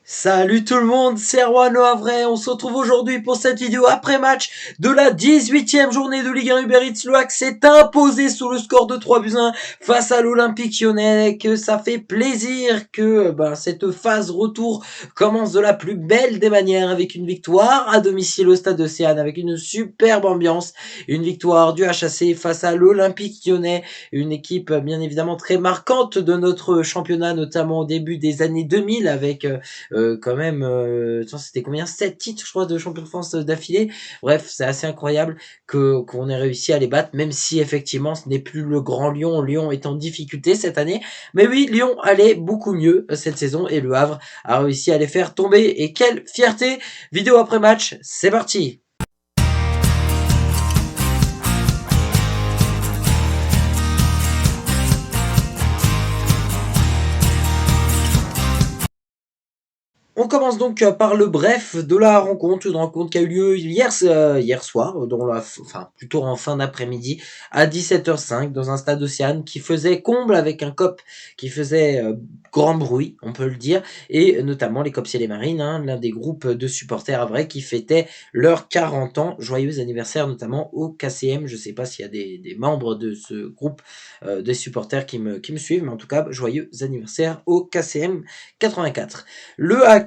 Salut tout le monde, c'est Erwan Le Havre. On se retrouve aujourd'hui pour cette vidéo après-match de la 18e journée de Ligue 1 Uber Eats. Le HAC s'est imposé sous le score de 3-1 face à l'Olympique Lyonnais. Que ça fait plaisir que cette phase retour commence de la plus belle des manières avec une victoire à domicile au stade Océane avec une superbe ambiance. Une victoire du HAC face à l'Olympique Lyonnais, une équipe bien évidemment très marquante de notre championnat, notamment au début des années 2000 avec quand même, c'était combien 7 titres, je crois, de champion de France d'affilée. Bref, c'est assez incroyable qu'on ait réussi à les battre, même si effectivement ce n'est plus le grand Lyon. Lyon est en difficulté cette année. Mais oui, Lyon allait beaucoup mieux cette saison et le Havre a réussi à les faire tomber. Et quelle fierté! Vidéo après match, c'est parti! On commence donc par le bref de la rencontre, une rencontre qui a eu lieu hier soir, plutôt en fin d'après-midi, à 17h05, dans un stade Océane qui faisait comble avec un COP qui faisait grand bruit, on peut le dire, et notamment les Copsiers et les Marines, hein, l'un des groupes de supporters à vrai qui fêtait leurs 40 ans. Joyeux anniversaire notamment au KCM. Je sais pas s'il y a des membres de ce groupe de supporters qui me suivent, mais en tout cas, joyeux anniversaire au KCM 84. Le Hack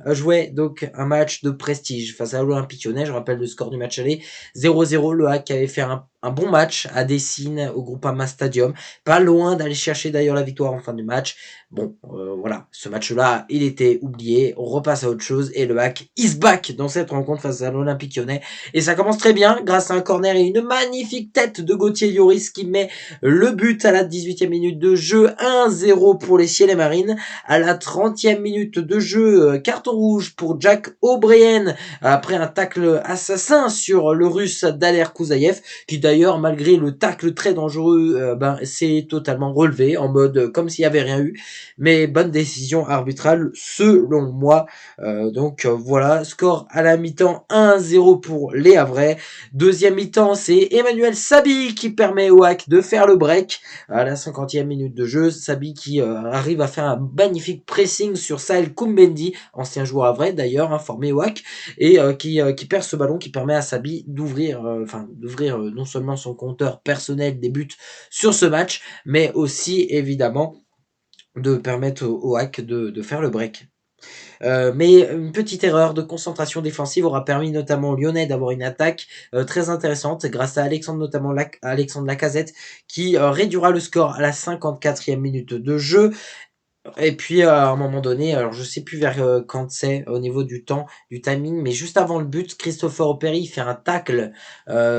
jouait donc un match de prestige face à l'Olympique Lyonnais. Je rappelle le score du match aller 0-0. Le Hack avait fait un bon match à Dessine au Groupama Stadium. Pas loin d'aller chercher d'ailleurs la victoire en fin du match. Bon, voilà, ce match-là, il était oublié. On repasse à autre chose et le Hack is back dans cette rencontre face à l'Olympique Lyonnais. Et ça commence très bien grâce à un corner et une magnifique tête de Gauthier Lloris qui met le but à la 18e minute de jeu. 1-0 pour les Ciels et Marines. À la 30e minute de jeu, carton rouge pour Jack O'Brien après un tacle assassin sur le russe Daler Kouzaïev, qui d'ailleurs, malgré le tacle très dangereux, s'est totalement relevé en mode comme s'il n'y avait rien eu. Mais bonne décision arbitrale selon moi. Voilà, score à la mi-temps 1-0 pour les Havrais. Deuxième mi-temps, c'est Emmanuel Sabi qui permet au HAC de faire le break à la 50e minute de jeu. Sabi qui arrive à faire un magnifique pressing sur Sahel Koumbendi, ancien joueur à vrai d'ailleurs, formé au HAC, et qui perd ce ballon qui permet à Sabi d'ouvrir non seulement son compteur personnel des buts sur ce match, mais aussi évidemment de permettre au HAC de faire le break. Mais une petite erreur de concentration défensive aura permis notamment aux Lyonnais d'avoir une attaque très intéressante grâce à Alexandre Lacazette qui réduira le score à la 54e minute de jeu. Et puis à un moment donné, alors je sais plus vers quand c'est au niveau du temps, du timing, mais juste avant le but, Christopher Operi fait un tacle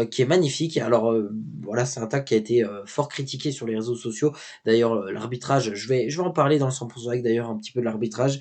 qui est magnifique. Alors voilà, c'est un tacle qui a été fort critiqué sur les réseaux sociaux. D'ailleurs, l'arbitrage, je vais en parler dans le 100% avec d'ailleurs un petit peu de l'arbitrage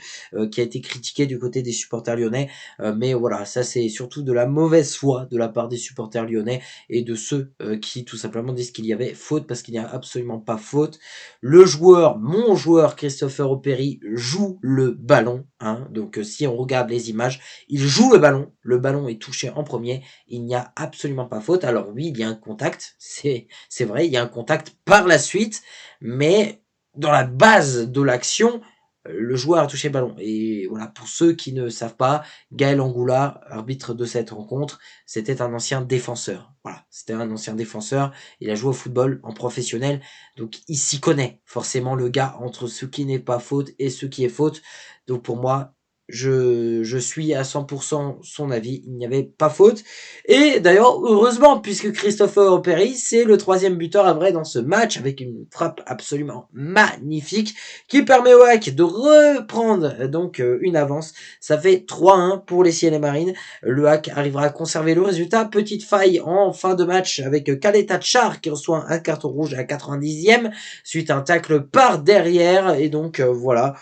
qui a été critiqué du côté des supporters lyonnais. Mais voilà, ça c'est surtout de la mauvaise foi de la part des supporters lyonnais et de ceux qui tout simplement disent qu'il y avait faute parce qu'il n'y a absolument pas faute. Mon joueur Christopher Operi joue le ballon. Hein, donc si on regarde les images, il joue le ballon est touché en premier, il n'y a absolument pas faute. Alors oui, il y a un contact, c'est vrai, il y a un contact par la suite, mais dans la base de l'action, le joueur a touché le ballon. Et voilà, pour ceux qui ne savent pas, Gaël Angoula, arbitre de cette rencontre, c'était un ancien défenseur. Voilà, c'était un ancien défenseur, il a joué au football en professionnel, donc il s'y connaît forcément le gars entre ce qui n'est pas faute et ce qui est faute. Donc pour moi, je suis à 100% son avis, il n'y avait pas faute. Et d'ailleurs, heureusement, puisque Christopher Operi, c'est le troisième buteur à vrai dans ce match, avec une frappe absolument magnifique, qui permet au HAC de reprendre donc une avance. Ça fait 3-1 pour les Ciel et Marines. Le HAC arrivera à conserver le résultat. Petite faille en fin de match avec Kaleta Tchar qui reçoit un carton rouge à la 90e suite à un tacle par derrière. Et donc voilà,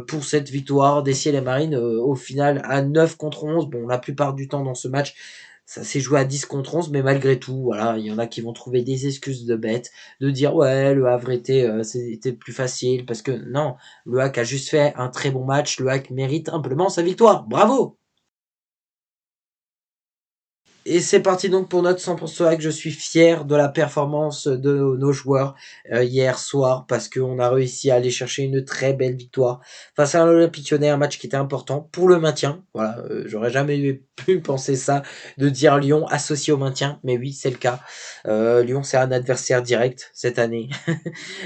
pour cette victoire des Ciel et Marines au final à 9 contre 11. Bon, la plupart du temps dans ce match, ça s'est joué à 10 contre 11, mais malgré tout, voilà, il y en a qui vont trouver des excuses de bêtes, de dire ouais, le Havre c'était plus facile, parce que non, le HAC a juste fait un très bon match, le HAC mérite amplement sa victoire, bravo! Et c'est parti donc pour notre 100% hack. Je suis fier de la performance de nos joueurs hier soir parce qu'on a réussi à aller chercher une très belle victoire face à l'Olympique Lyonnais, un match qui était important pour le maintien. Voilà, j'aurais jamais pu penser ça, de dire Lyon associé au maintien, mais oui, c'est le cas. Lyon, c'est un adversaire direct cette année.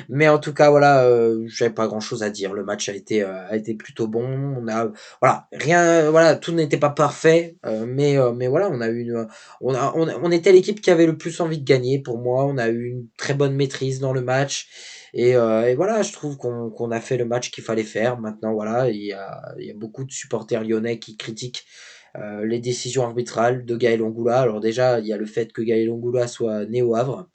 Mais en tout cas, voilà, j'avais pas grand-chose à dire. Le match a été plutôt bon. On a, voilà, rien, voilà, tout n'était pas parfait, mais voilà, on a eu on était l'équipe qui avait le plus envie de gagner. Pour moi, on a eu une très bonne maîtrise dans le match. Et voilà, je trouve qu'on a fait le match qu'il fallait faire. Maintenant, voilà, il y a beaucoup de supporters lyonnais qui critiquent les décisions arbitrales de Gaël Angoula. Alors déjà, il y a le fait que Gaël Angoula soit né au Havre,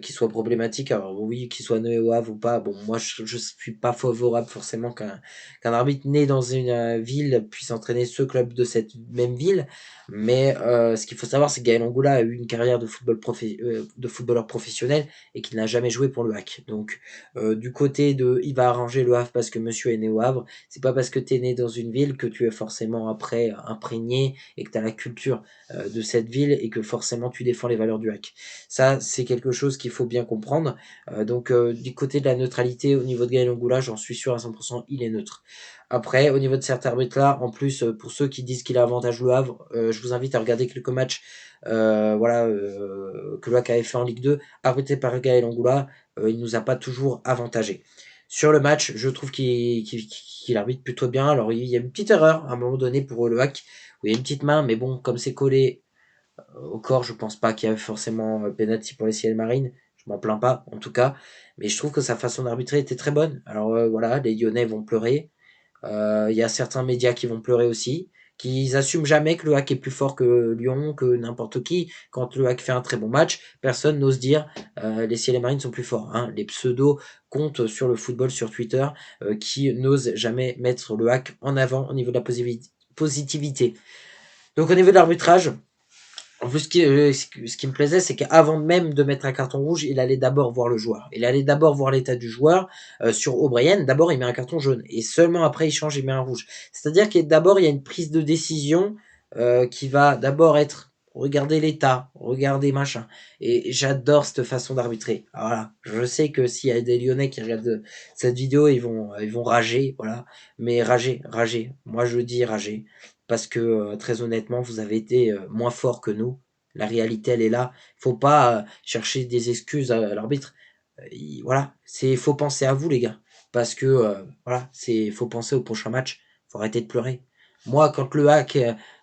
qui soit problématique. Alors oui, qu'il soit né au Havre ou pas, bon, moi je suis pas favorable forcément qu'un arbitre né dans une ville puisse entraîner ce club de cette même ville. Mais ce qu'il faut savoir, c'est que Gaël Angoula a eu une carrière de footballeur professionnel et qu'il n'a jamais joué pour le HAC. Donc du côté de il va arranger le Havre parce que monsieur est né au Havre, c'est pas parce que tu es né dans une ville que tu es forcément après imprégné et que tu as la culture de cette ville et que forcément tu défends les valeurs du HAC. Ça, c'est quelque chose qu'il faut bien comprendre. Du côté de la neutralité, au niveau de Gaël Angoula, j'en suis sûr à 100%, il est neutre. Après, au niveau de cet arbitre-là, en plus, pour ceux qui disent qu'il a avantage le Havre, je vous invite à regarder quelques matchs que le HAC avait fait en Ligue 2, arbitré par Gaël Angoula, il nous a pas toujours avantagé. Sur le match, je trouve qu'il arbitre plutôt bien. Alors, il y a une petite erreur à un moment donné pour le HAC, où il y a une petite main, mais bon, comme c'est collé au corps, je pense pas qu'il y a forcément penalty pour les Ciel Marines. Je m'en plains pas, en tout cas. Mais je trouve que sa façon d'arbitrer était très bonne. Alors voilà, les Lyonnais vont pleurer. Il y a certains médias qui vont pleurer aussi, qui assument jamais que le HAC est plus fort que Lyon, que n'importe qui. Quand le HAC fait un très bon match, personne n'ose dire les Ciel et Marines sont plus forts. Hein. Les pseudos comptent sur le football, sur Twitter, qui n'osent jamais mettre le HAC en avant au niveau de la positivité. Donc au niveau de l'arbitrage, en plus, ce qui me plaisait, c'est qu'avant même de mettre un carton rouge, il allait d'abord voir le joueur. Il allait d'abord voir l'état du joueur. Sur O'Brien, d'abord, il met un carton jaune. Et seulement après, il change, il met un rouge. C'est-à-dire que d'abord, il y a une prise de décision qui va d'abord être regarder l'état, regarder machin. Et j'adore cette façon d'arbitrer. Alors voilà, je sais que s'il y a des Lyonnais qui regardent cette vidéo, ils vont rager, voilà. Mais rager, rager. Moi, je dis rager parce que très honnêtement, vous avez été moins fort que nous. La réalité, elle est là. Faut pas chercher des excuses à l'arbitre. Voilà, c'est faut penser à vous les gars, parce que voilà, c'est faut penser au prochain match. Faut arrêter de pleurer. Moi, quand le hack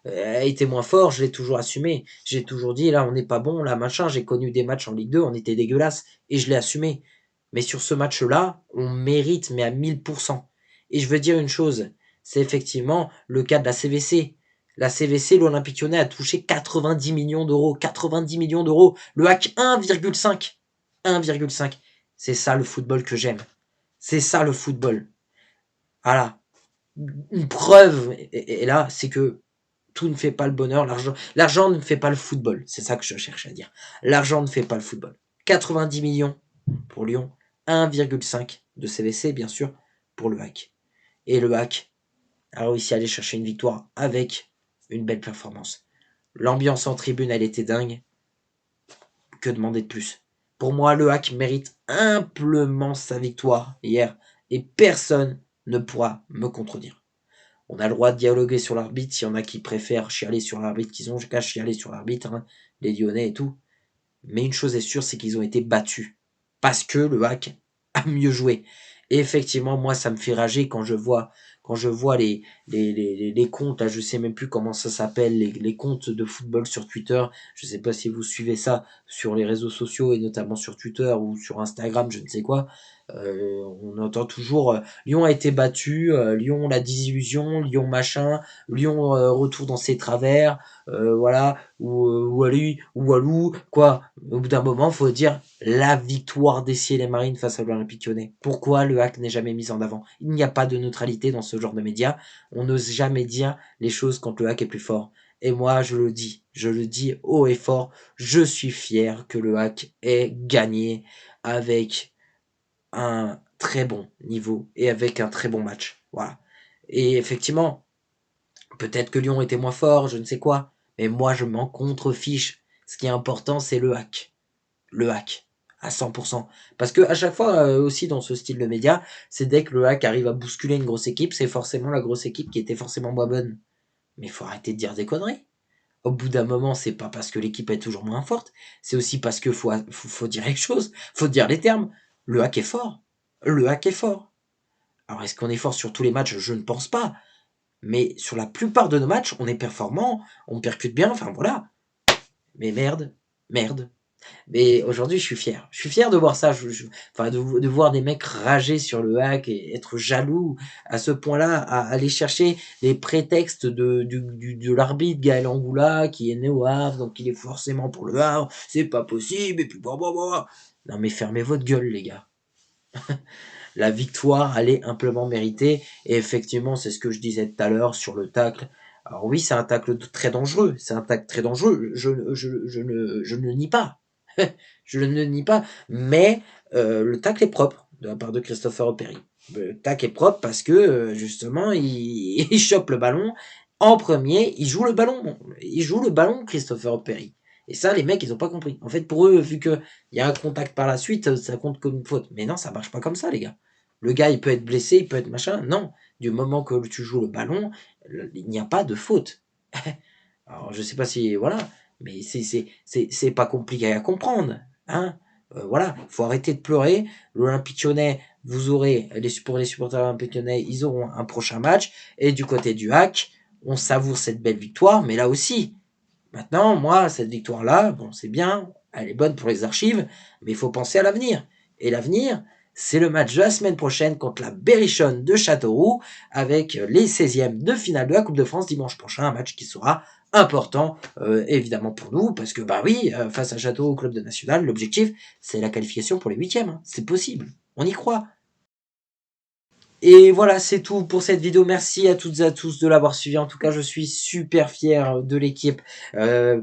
a été moins fort, je l'ai toujours assumé. J'ai toujours dit là, on n'est pas bon, là machin. J'ai connu des matchs en Ligue 2, on était dégueulasse et je l'ai assumé. Mais sur ce match-là, on mérite mais à 1000%. Et je veux dire une chose, c'est effectivement le cas de la CVC. La CVC, l'Olympique Lyonnais a touché 90 millions d'euros. 90 millions d'euros. Le hack 1,5. 1,5. C'est ça le football que j'aime. C'est ça le football. Voilà. Une preuve, et là, c'est que tout ne fait pas le bonheur. L'argent ne fait pas le football. C'est ça que je cherche à dire. L'argent ne fait pas le football. 90 millions pour Lyon. 1,5 de CVC, bien sûr, pour le hack. Et le hack a réussi à aller chercher une victoire avec une belle performance. L'ambiance en tribune, elle était dingue. Que demander de plus? Pour moi, le hack mérite amplement sa victoire hier et personne ne pourra me contredire. On a le droit de dialoguer sur l'arbitre, s'il y en a qui préfèrent chialer sur l'arbitre, qu'ils ont qu'à chialer sur l'arbitre, hein, les Lyonnais et tout. Mais une chose est sûre, c'est qu'ils ont été battus. Parce que le hack a mieux joué. Et effectivement, moi, ça me fait rager quand je vois les comptes, là, je sais même plus comment ça s'appelle, les comptes de football sur Twitter. Je sais pas si vous suivez ça sur les réseaux sociaux et notamment sur Twitter ou sur Instagram, je ne sais quoi. On entend toujours Lyon a été battu, Lyon la désillusion, Lyon machin, Lyon retour dans ses travers, voilà, ou Ali, ou Walou, quoi. Au bout d'un moment, faut dire la victoire des Ciel et Marines face à l'Olympique Lyonnais. Pourquoi le hack n'est jamais mis en avant? Il n'y a pas de neutralité dans ce genre de médias. On n'ose jamais dire les choses quand le hack est plus fort. Et moi, je le dis haut et fort, je suis fier que le hack ait gagné avec un très bon niveau et avec un très bon match. Voilà. Et effectivement, peut-être que Lyon était moins fort, je ne sais quoi. Mais moi, je m'en contrefiche. Ce qui est important, c'est le hack. Le hack. À 100%. Parce que à chaque fois, aussi dans ce style de média, c'est dès que le hack arrive à bousculer une grosse équipe, c'est forcément la grosse équipe qui était forcément moins bonne. Mais il faut arrêter de dire des conneries. Au bout d'un moment, c'est pas parce que l'équipe est toujours moins forte, c'est aussi parce que faut dire les choses, faut dire les termes. Le hack est fort. Le hack est fort. Alors est-ce qu'on est fort sur tous les matchs? Je ne pense pas. Mais sur la plupart de nos matchs, on est performant, on percute bien, enfin voilà. Mais merde, merde. Mais aujourd'hui, je suis fier. Je suis fier de voir ça. Enfin, de voir des mecs rager sur le hack et être jaloux à ce point-là, à aller chercher les prétextes de l'arbitre Gaël Angoula, qui est né au Havre, donc il est forcément pour le Havre. C'est pas possible. Et puis, bon. Non, mais fermez votre gueule, les gars. La victoire, elle est amplement méritée. Et effectivement, c'est ce que je disais tout à l'heure sur le tacle. Alors oui, c'est un tacle très dangereux. C'est un tacle très dangereux. Je ne nie pas. Je ne nie pas. Mais le tacle est propre de la part de Christopher Perry. Le tacle est propre parce que justement, il chope le ballon en premier. Il joue le ballon. Il joue le ballon, Christopher Perry. Et ça, les mecs, ils ont pas compris. En fait, pour eux, vu que il y a un contact par la suite, ça compte comme une faute. Mais non, ça marche pas comme ça, les gars. Le gars, il peut être blessé, il peut être machin. Non, du moment que tu joues le ballon, il n'y a pas de faute. Alors, je sais pas si, voilà, mais c'est pas compliqué à comprendre, hein. Voilà, faut arrêter de pleurer. L'Olympique Lyonnais, vous aurez, pour les supporters olympiques lyonnais, ils auront un prochain match. Et du côté du hack, on savoure cette belle victoire, mais là aussi, maintenant, moi, cette victoire-là, bon, c'est bien, elle est bonne pour les archives, mais il faut penser à l'avenir. Et l'avenir, c'est le match de la semaine prochaine contre la Berrichonne de Châteauroux, avec les 16e de finale de la Coupe de France dimanche prochain, un match qui sera important, évidemment pour nous, parce que, bah oui, face à Châteauroux, club de national, l'objectif, c'est la qualification pour les 8e, hein. C'est possible, on y croit. Et voilà, c'est tout pour cette vidéo. Merci à toutes et à tous de l'avoir suivi. En tout cas, je suis super fier de l'équipe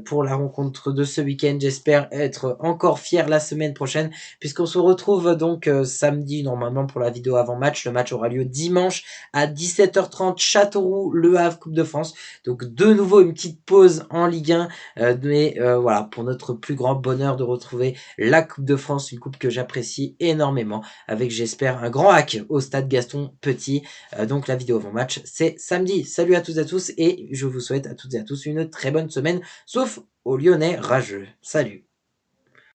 pour la rencontre de ce week-end. J'espère être encore fier la semaine prochaine, puisqu'on se retrouve donc samedi normalement pour la vidéo avant-match. Le match aura lieu dimanche à 17h30, Châteauroux, Le Havre, Coupe de France. Donc de nouveau une petite pause en Ligue 1, mais voilà, pour notre plus grand bonheur de retrouver la Coupe de France, une coupe que j'apprécie énormément, avec j'espère un grand hack au stade Gaston Petit. Donc la vidéo avant match, c'est samedi. Salut à toutes et à tous et je vous souhaite à toutes et à tous une très bonne semaine, sauf aux Lyonnais rageux. Salut.